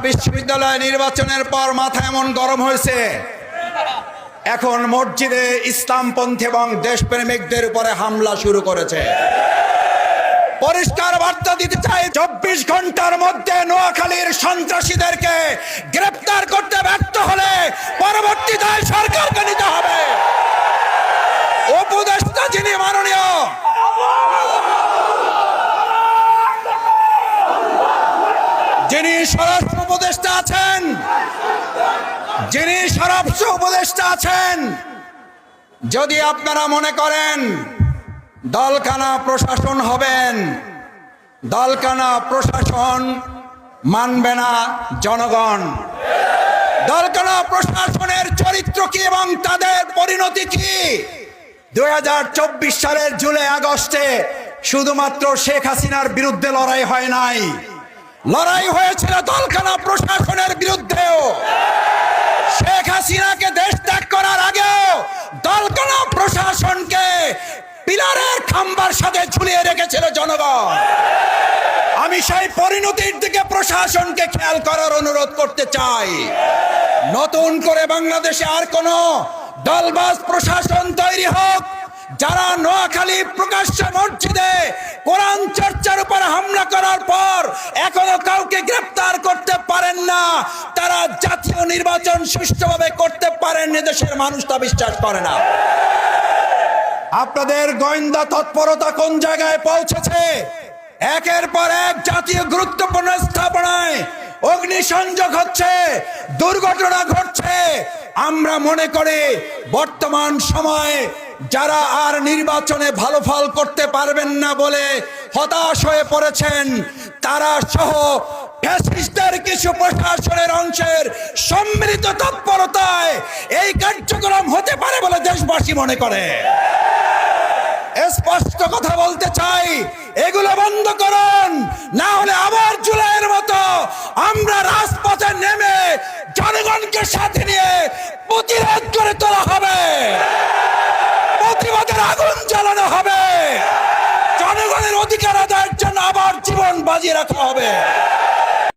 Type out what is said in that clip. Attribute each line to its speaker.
Speaker 1: বিশ্ববিদ্যালয় নির্বাচনের পর মাথা এমন গরম হয়েছে, এখন মসজিদে ইসলামপন্থী এবং দেশপ্রেমিকদের উপরে হামলা শুরু করেছে। পরিষ্কার বার্তা দিতে চাই, 24 ঘন্টার মধ্যে নোয়াখালীর সন্ত্রাসীদেরকে গ্রেফতার করতে ব্যর্থ হলে পরবর্তী দায় সরকারকে নিতে হবে। উপদেষ্টা যিনি মাননীয় যিনি স্বরাষ্ট্র উপদেষ্টা আছেন, যদি আপনারা মনে করেন দলকানা প্রশাসন হবেন, দলকানা প্রশাসন মানবে না জনগণ। দলকানা প্রশাসনের চরিত্র কি এবং তাদের পরিণতি কি? 2024 সালের জুলাই আগস্টে শুধুমাত্র শেখ হাসিনার বিরুদ্ধে লড়াই হয় নাই, লড়াই হয়েছিল দলকানা প্রশাসনের বিরুদ্ধেও। শেখ হাসিনাকে দেশ ত্যাগ করার আগেও দলকানা প্রশাসনকে পিলারের খাম্বার সাথে ঝুলিয়ে রেখেছিল জনগণ। আমি সেই পরিণতির দিকে প্রশাসনকে খেয়াল করার অনুরোধ করতে চাই। নতুন করে বাংলাদেশে আর কোন দলবাজ প্রশাসন তৈরি হোক, যারা নোয়াখালী প্রকাশ্য মসজিদে কোরআন চর্চার উপর হামলা করার পর এখনো কাউকে গ্রেফতার করতে পারেন না, তারা জাতীয় নির্বাচন সুষ্ঠুভাবে করতে পারেন, দেশের মানুষ তা বিশ্বাস করে না। আপনাদের গোয়েন্দা তৎপরতা কোন জায়গায় পৌঁছেছে? একের পর এক জাতীয় গুরুত্বপূর্ণ স্থাপনায় অগ্নিসংযোগ হচ্ছে, দুর্ঘটনা ঘটছে। আমরা মনে করি বর্তমান সময়ে যারা আর নির্বাচনে ভালো ফল করতে পারবেন না বলে হতাশ হয়ে পড়েছেন, তারা সহ ফ্যাসিস্টদের কিছু প্রশাসনের অংশের সম্মিলিত তৎপরতায় এই কার্যক্রম হতে পারে বলে দেশবাসী মনে করে। স্পষ্ট কথা বলতে চাই, এগুলো বন্ধ করুন, না হলে আবার জুলাইয়ের মতো আমরা রাজপথে নেমে জনগণকে সাথে নিয়ে প্রতিরোধ করে তোলা হবে, প্রতিবাদের আগুন জ্বালানো হবে, জনগণের অধিকার আদায়ের জন্য আবার জীবন বাজি রাখা হবে।